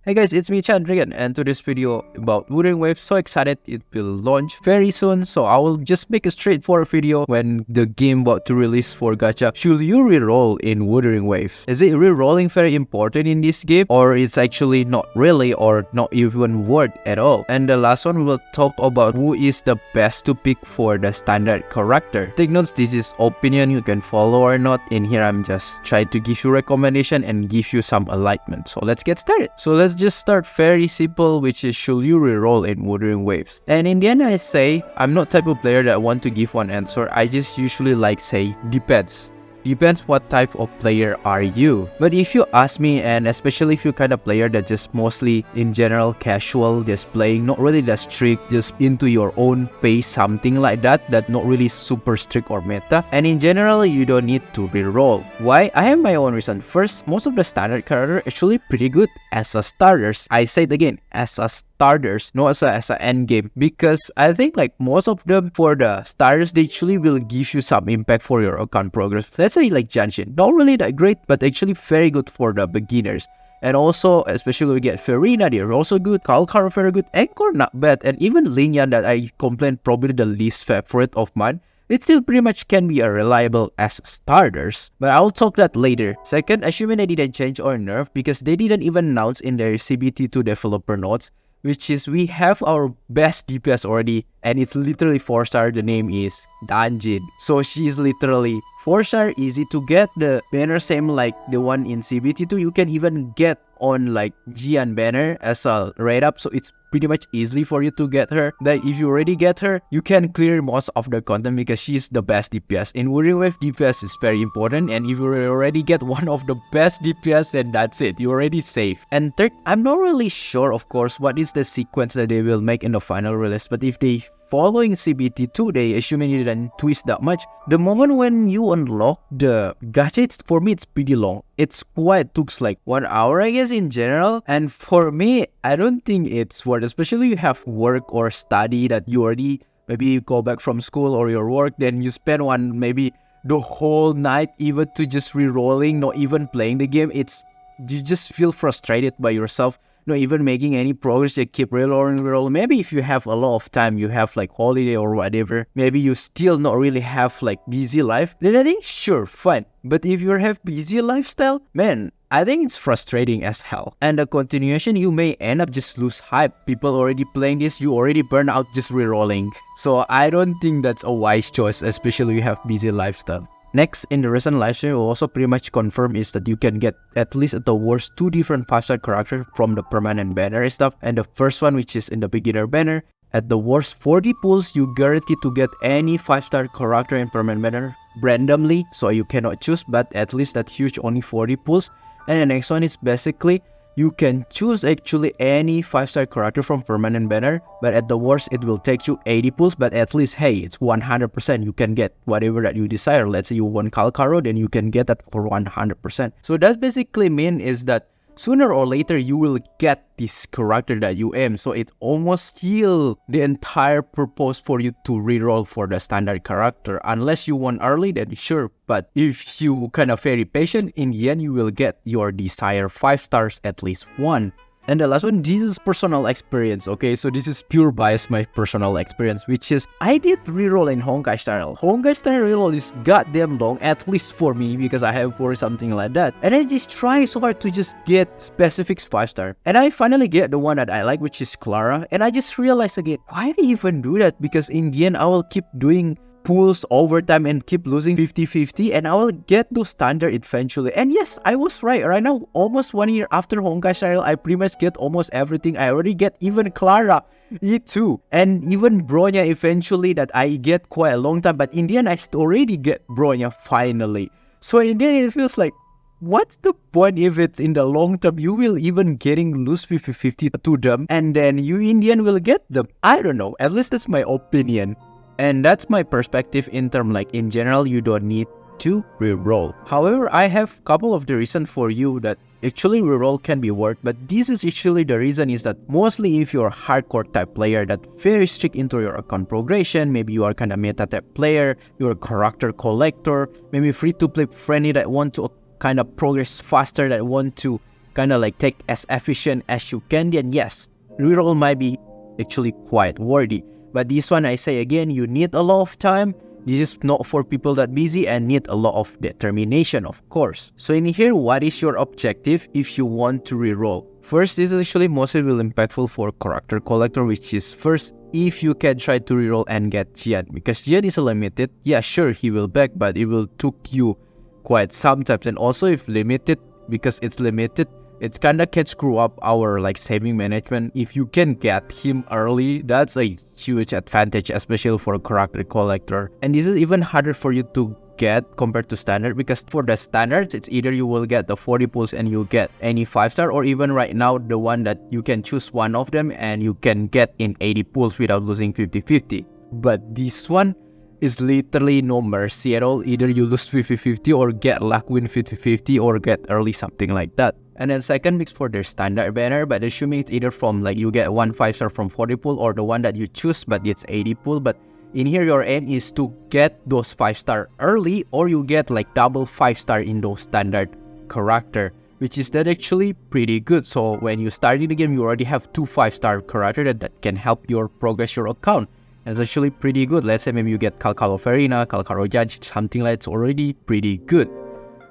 Hey guys, it's me Chandrigan, and today's video about Wuthering Waves. So excited, it will launch very soon, so I will just make a straightforward video when the game about to release for gacha. Should you reroll in Wuthering Waves? Is it rerolling very important in this game, or it's actually not really, or not even worth at all? And the last one, we will talk about who is the best to pick for the standard character. Take notes, this is opinion, you can follow or not. In here I'm just trying to give you recommendation and give you some enlightenment. So let's get started. So let's just start very simple, which is should you reroll in Wuthering Waves? And in the end I say, I'm not type of player that want to give one answer. I just usually like say depends. Depends what type of player are you. But if you ask me, and especially if you're kind of player that just mostly in general casual, just playing, not really that strict, just into your own pace, something like that, that not really super strict or meta, and in general you don't need to reroll. Why? I have my own reason. First, most of the standard character actually pretty good as a starters. I say it again, as a starters, not as an end game, because I think like most of them for the starters, they actually will give you some impact for your account progress. Let's say like Jianxin, not really that great, but actually very good for the beginners. And also, especially we get Verina, they're also good. Calcharo very good. Encore not bad. And even Lingyang, that I complain probably the least favorite of mine, it still pretty much can be a reliable as starters. But I'll talk that later. Second, assuming they didn't change or nerf, because they didn't even announce in their CBT2 developer notes, which is we have our best DPS already, and it's literally 4-star. The name is Jianxin. So she's literally 4-star, easy to get. The banner same like the one in CBT2. You can even get on like Jian banner as a rate up, so it's pretty much easily for you to get her. That if you already get her, you can clear most of the content because she's the best DPS. In Wuthering Waves, DPS is very important, and if you already get one of the best DPS, then that's it, you're already safe. And third, I'm not really sure of course what is the sequence that they will make in the final release, but if they following CBT2, they assuming you didn't twist that much. The moment when you unlock the gacha, for me it's pretty long. It's quite took like 1 hour I guess in general, and for me I don't think it's worth, especially you have work or study that you already maybe you go back from school or your work, then you spend one maybe the whole night even to just re-rolling, not even playing the game. It's you just feel frustrated by yourself, not even making any progress. You keep reroll. Maybe if you have a lot of time, you have like holiday or whatever, maybe you still not really have like busy life, then I think sure, fine. But if you have busy lifestyle, man, I think it's frustrating as hell. And the continuation, you may end up just lose hype. People already playing this, you already burn out just rerolling. So I don't think that's a wise choice, especially if you have busy lifestyle. Next, in the recent livestream, we also pretty much confirm is that you can get at least at the worst 2 different 5-star characters from the permanent banner and stuff. And the first one, which is in the beginner banner, at the worst 40 pulls, you guarantee to get any 5-star character in permanent banner randomly. So you cannot choose, but at least that huge only 40 pulls. And the next one is basically you can choose actually any 5-star character from permanent banner, but at the worst it will take you 80 pulls, but at least hey, it's 100%. You can get whatever that you desire. Let's say you want Calcharo, then you can get that for 100%. So that basically mean is that sooner or later you will get this character that you aim. So it almost kill the entire purpose for you to reroll for the standard character. Unless you want early, then sure. But if you kind of very patient, in the end you will get your desired 5 stars at least one. And the last one, this is personal experience, okay? So this is pure bias, my personal experience, which is I did reroll in Honkai style. Honkai style reroll is goddamn long, at least for me, because I have 4 something like that. And I just try so hard to just get specifics 5-star. And I finally get the one that I like, which is Clara. And I just realized again, why did I even do that? Because in the end, I will keep doing pulls over time and keep losing 50-50, and I will get to standard eventually. And yes, I was right. Right now, almost 1 year after Honkai style, I pretty much get almost everything. I already get even Clara, E2, and even Bronya eventually that I get quite a long time. But in the end, I already get Bronya finally. So in the end, it feels like, what's the point if it's in the long term you will even getting lose 50-50 to them, and then you in the end will get them? I don't know. At least that's my opinion. And that's my perspective in term like in general you don't need to reroll. However, I have couple of the reason for you that actually reroll can be worth, but this is actually the reason is that mostly if you're a hardcore type player that very strict into your account progression, maybe you are kind of meta type player, you're a character collector, maybe free to play friendly that want to kind of progress faster, that want to kind of like take as efficient as you can, then yes, reroll might be actually quite worthy. But this one, I say again, you need a lot of time. This is not for people that busy and need a lot of determination, of course. So in here, what is your objective if you want to reroll? First, this is actually mostly will impactful for character collector, which is first, if you can try to reroll and get Jian, because Jian is limited. Yeah, sure, he will back, but it will took you quite sometimes. And also if limited, because it's limited, it kinda can screw up our like saving management. If you can get him early, that's a huge advantage, especially for a character collector. And this is even harder for you to get compared to standard, because for the standards, it's either you will get the 40 pulls and you get any 5-star, or even right now the one that you can choose one of them and you can get in 80 pulls without losing 50-50. But this one is literally no mercy at all. Either you lose 50-50 or get luck win 50-50 or get early, something like that. And then second mix for their standard banner, but assuming it's either from like you get one 5-star from 40 pull or the one that you choose but it's 80 pull. But in here your aim is to get those 5-star early, or you get like double 5-star in those standard character, which is that actually pretty good. So when you start in the game, you already have 2 5-star character that can help your progress your account. And it's actually pretty good. Let's say maybe you get Calcharo Verina, Calcharo Jianxin, something like it's already pretty good.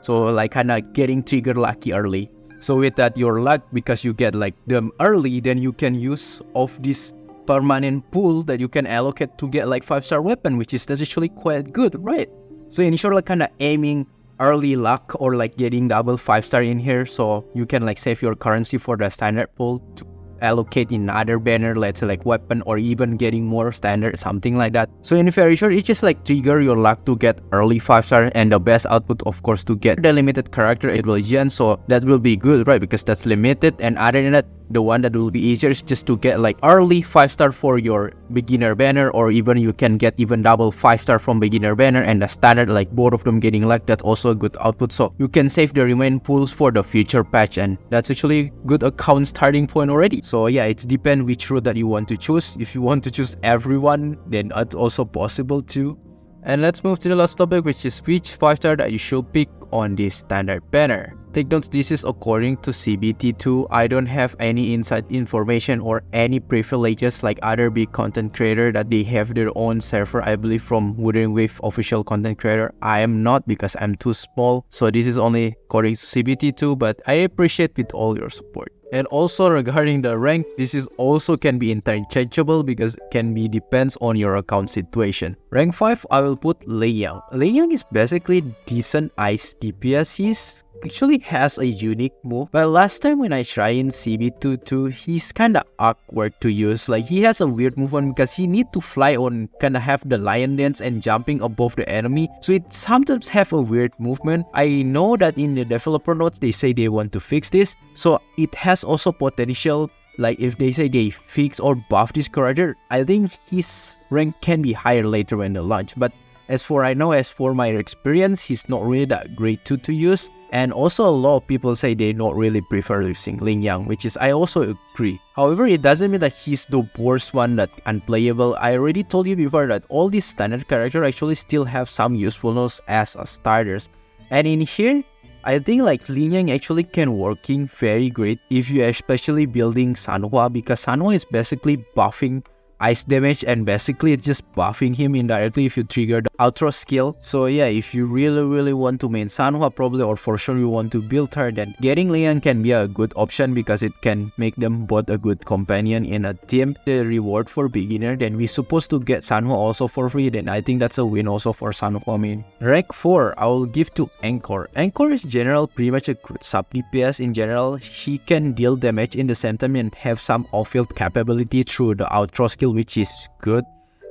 So like kinda getting trigger lucky early. So with that, your luck, because you get like them early, then you can use of this permanent pool that you can allocate to get like 5-star weapon, which is that's actually quite good, right? So in short, like kind of aiming early luck or like getting double 5-star in here, so you can like save your currency for the standard pool to allocate in other banner, let's say like weapon, or even getting more standard, something like that. So in very short, it's just like trigger your luck to get early 5-star, and the best output of course to get the limited character, it will Jian, so that will be good, right? Because that's limited. And other than that, the one that will be easier is just to get like early 5-star for your beginner banner, or even you can get even double 5-star from beginner banner and the standard, like both of them getting luck. That's also a good output, so you can save the remaining pools for the future patch, and that's actually good account starting point already. So yeah, it depends which route that you want to choose. If you want to choose everyone, then it's also possible too. And let's move to the last topic, which is which 5-star that you should pick on this standard banner. Take notes, this is according to CBT2. I don't have any inside information or any privileges like other big content creator that they have their own server, I believe from Wuthering Waves official content creator. I am not, because I'm too small. So this is only according to CBT2, but I appreciate with all your support. And also regarding the rank, this is also can be interchangeable because it can be depends on your account situation. Rank 5, I will put Lingyang. Lingyang is basically decent ice DPS. He's actually has a unique move, but last time when I try in CB22, he's kinda awkward to use. Like he has a weird movement because he need to fly on, kinda have the lion dance and jumping above the enemy, so it sometimes have a weird movement. I know that in the developer notes they say they want to fix this, so it has also potential. Like if they say they fix or buff this character, I think his rank can be higher later when they launch. But as for I know, as for my experience, he's not really that great to use. And also a lot of people say they not really prefer using Lingyang, which is I also agree. However, it doesn't mean that he's the worst one that unplayable. I already told you before that all these standard characters actually still have some usefulness as a starters. And in here, I think like Lingyang actually can working very great if you especially building Sanhua, because Sanhua is basically buffing ice damage and basically it's just buffing him indirectly if you trigger the outro skill. So yeah, if you really want to main Sanhua probably, or for sure you want to build her, then getting Lingyang can be a good option because it can make them both a good companion in a team. The reward for beginner, then we supposed to get Sanhua also for free, then I think that's a win also for Sanhua main. Rank 4, I will give to Encore. Encore is general pretty much a good sub DPS in general. She can deal damage in the same time and have some off-field capability through the outro skill, which is good.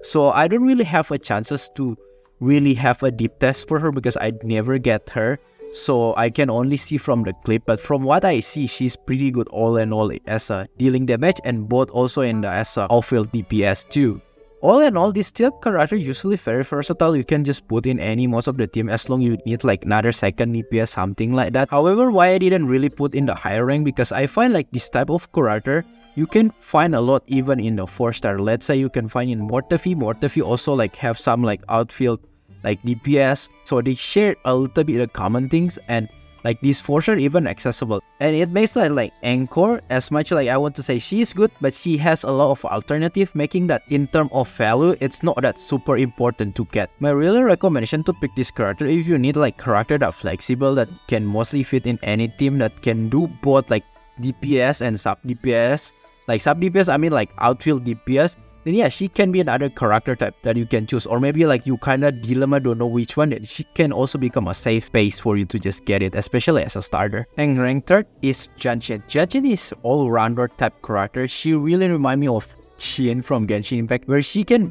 So I don't really have a chances to really have a deep test for her because I never get her, so I can only see from the clip. But from what I see, she's pretty good all in all as a dealing damage, and both also in the as a off-field DPS too. All in all, this type character usually very versatile. You can just put in any most of the team as long you need like another second DPS, something like that. However, why I didn't really put in the higher rank, because I find like this type of character you can find a lot even in the 4-star. Let's say you can find in Mortefi. Mortefi also like have some like outfield like DPS. So they share a little bit of common things, and Like these fours are even accessible, and it makes like Encore, as much like I want to say she is good, but she has a lot of alternative, making that in terms of value it's not that super important to get. My really recommendation to pick this character if you need like character that flexible, that can mostly fit in any team, that can do both like DPS and sub DPS. Like sub DPS I mean like outfield DPS. Then yeah, she can be another character type that you can choose. Or maybe like you kinda dilemma don't know which one, then she can also become a safe base for you to just get it, especially as a starter. And ranked third is Jianxin. Jianxin is all-rounder type character. She really reminds me of Xian from Genshin Impact, where she can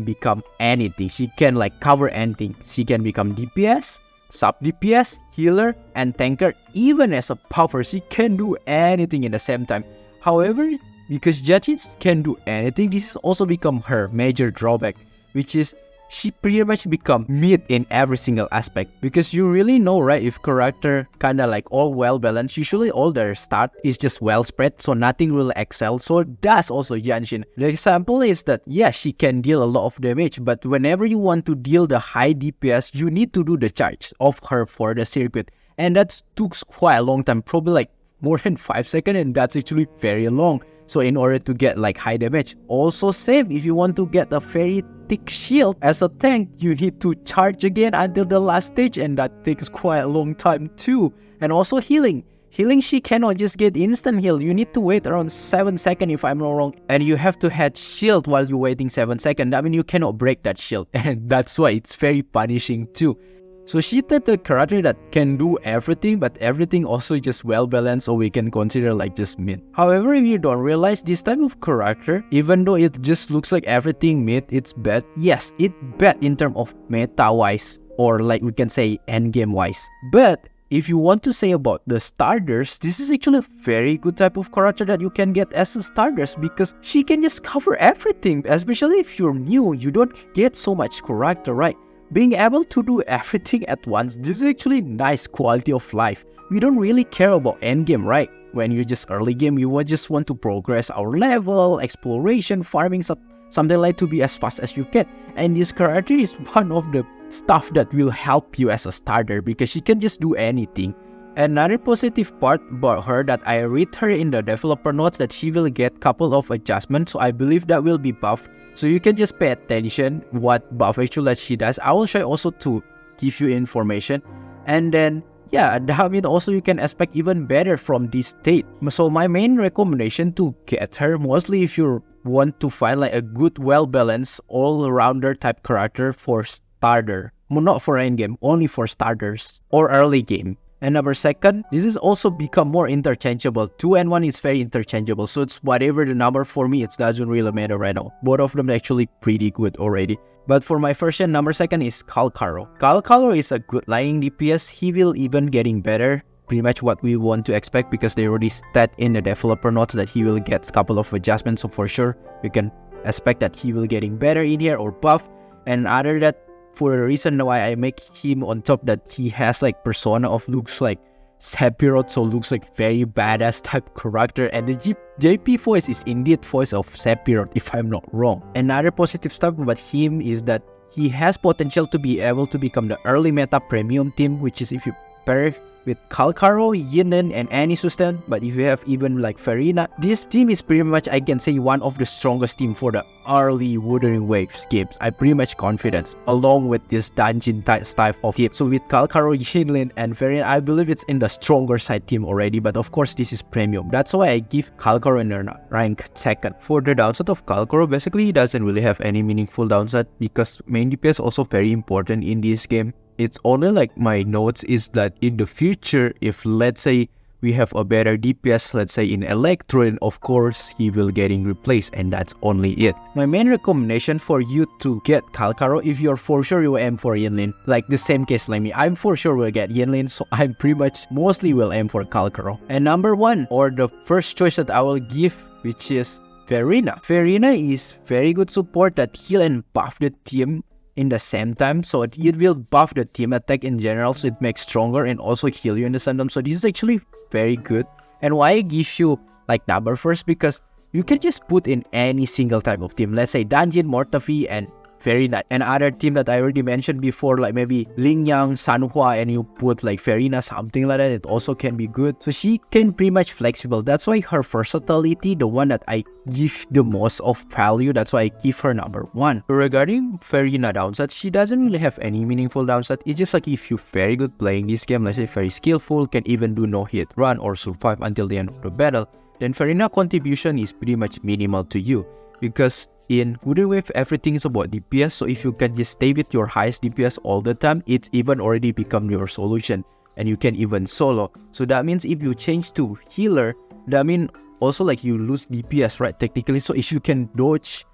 become anything. She can like cover anything. She can become DPS, sub DPS, healer, and tanker. Even as a buffer, she can do anything in the same time. However, because Jianxin can do anything, this has also become her major drawback, which is she pretty much become mid in every single aspect. Because you really know, right, if character kinda like all well balanced, usually all their start is just well spread, so nothing will excel. So that's also Jianxin. The example is that yeah, she can deal a lot of damage, but whenever you want to deal the high DPS, you need to do the charge of her for the circuit, and that took quite a long time, probably like more than 5 seconds, and that's actually very long. So in order to get like high damage, also same if you want to get a very thick shield as a tank, you need to charge again until the last stage, and that takes quite a long time too. And also healing. Healing, she cannot just get instant heal. You need to wait around 7 seconds if I'm not wrong, and you have to have shield while you're waiting 7 seconds. I mean, you cannot break that shield, and that's why it's very punishing too. So she type the character that can do everything, but everything also just well balanced, so we can consider like just mid. However, if you don't realize this type of character, even though it just looks like everything mid, it's bad. Yes, it's bad in terms of meta wise, or like we can say endgame wise. But if you want to say about the starters, this is actually a very good type of character that you can get as a starters, because she can just cover everything. Especially if you're new, you don't get so much character, right? Being able to do everything at once, this is actually nice quality of life. We don't really care about endgame, right? When you're just early game, you just want to progress our level, exploration, farming, something like to be as fast as you can. And this character is one of the stuff that will help you as a starter, because she can just do anything. Another positive part about her that I read her in the developer notes, that she will get couple of adjustments, so I believe that will be buffed. So you can just pay attention what buff actually that she does. I will show you also to give you information. And then yeah, I mean also you can expect even better from this state. So my main recommendation to get her, mostly if you want to find like a good, well-balanced, all-rounder type character for starter. Not for endgame, only for starters or early game. And number second, this is also become more interchangeable. 2 and 1 is very interchangeable, so it's whatever the number for me, it doesn't really matter right now. Both of them are actually pretty good already. But for my first and number second is Calcharo. Calcharo is a good lightning DPS. He will even getting better. Pretty much what we want to expect, because they already stat in the developer notes that he will get a couple of adjustments. So for sure, you can expect that he will getting better in here or buff. And other that, for the reason why I make him on top, that he has like persona of looks like Sephiroth, so looks like very badass type character, and the JP voice is indeed voice of Sephiroth if I'm not wrong. Another positive stuff about him is that he has potential to be able to become the early meta premium team, which is if you pair with Calcharo, Yinlen, and any Sustain. But if you have even like Verina, this team is pretty much, I can say, one of the strongest team for the early Wuthering Waves games. I'm pretty much confident, along with this dungeon type of team. So with Calcharo, Yinlen, and Verina, I believe it's in the stronger side team already. But of course, this is premium. That's why I give Calcharo in the rank second. For the downside of Calcharo, basically he doesn't really have any meaningful downside, because main DPS also very important in this game. It's only like my notes is that in the future, if let's say we have a better DPS, let's say in Electro, and of course he will getting replaced, and that's only it. My main recommendation for you to get Calcharo, if you're for sure you will aim for Yinlin, like the same case like me, I'm for sure will get Yinlin, so I'm pretty much mostly will aim for Calcharo. And number one, or the first choice that I will give, which is Verina. Verina is very good support that heal and buff the team in the same time, so it will buff the team attack in general, so it makes stronger, and also heal you in the same time. So this is actually very good. And why I give you like number first, because you can just put in any single type of team. Let's say Dungeon, Mortavi, and Verina. And other team that I already mentioned before, like maybe Lingyang, Sanhua, and you put like Verina, something like that, it also can be good. So she can pretty much flexible. That's why her versatility, the one that I give the most of value, that's why I give her number 1. Regarding Verina downside, she doesn't really have any meaningful downside. It's just like if you're very good playing this game, let's say very skillful, can even do no hit run or survive until the end of the battle, then Verina contribution is pretty much minimal to you. Because in Wuthering Waves, everything is about DPS, so if you can just stay with your highest DPS all the time, it's even already become your solution. And you can even solo. So that means if you change to healer, that means also like you lose DPS, right? Technically, so if you can dodge,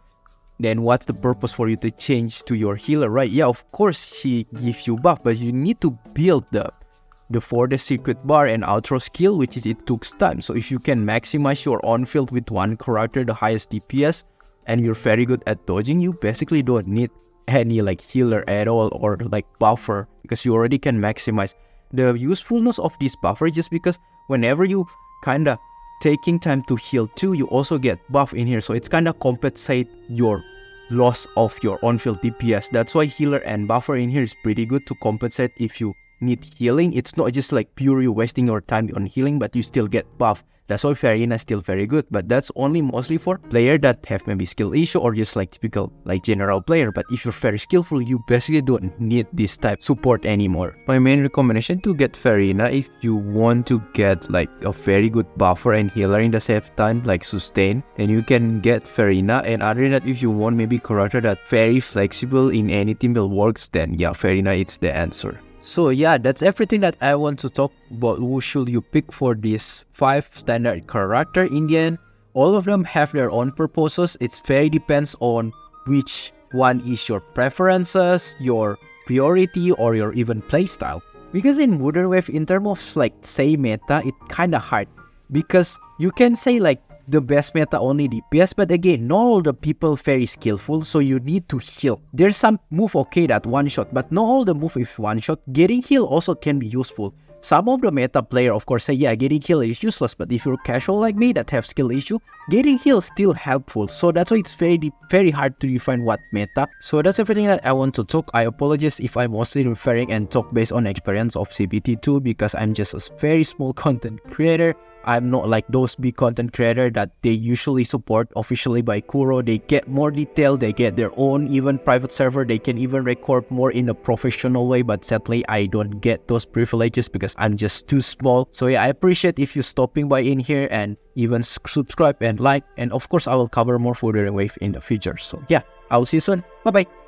then what's the purpose for you to change to your healer, right? Yeah, of course she gives you buff, but you need to build the for the secret bar and outro skill, which is it took time. So if you can maximize your on-field with one character, the highest DPS, and you're very good at dodging, you basically don't need any like healer at all or like buffer, because you already can maximize the usefulness of this buffer, just because whenever you kinda taking time to heal too, you also get buff in here, so it's kinda compensate your loss of your on-field DPS. That's why healer and buffer in here is pretty good to compensate if you need healing. It's not just like pure you wasting your time on healing, but you still get buff. That's why Verina is still very good, but that's only mostly for player that have maybe skill issue or just like typical like general player. But if you're very skillful, you basically don't need this type support anymore. My main recommendation to get Verina, if you want to get like a very good buffer and healer in the same time, like sustain, then you can get Verina. And other than that, if you want maybe character that very flexible in any team will works, then yeah, Verina is the answer. So yeah, that's everything that I want to talk about. Who should you pick for this 5 standard character? In the end, all of them have their own purposes. It very depends on which one is your preferences, your priority, or your even playstyle. Because in Wuthering Waves, in terms of like say meta, it kinda hard. Because you can say like the best meta only DPS, but again, not all the people very skillful, so you need to heal. There's some move okay that one shot, but not all the move is one shot. Getting heal also can be useful. Some of the meta player of course say yeah, getting heal is useless, but if you're casual like me that have skill issue, getting heal is still helpful. So that's why it's very hard to define what meta. So that's everything that I want to talk. I apologize if I'm mostly referring and talk based on experience of CBT2, because I'm just a very small content creator. I'm not like those big content creator that they usually support officially by Kuro. They get more detail, they get their own even private server, they can even record more in a professional way, but sadly I don't get those privileges because I'm just too small. So yeah, I appreciate if you stopping by in here and even subscribe and like, and of course I will cover more Wuthering Waves in the future. So yeah, I will see you soon. Bye bye.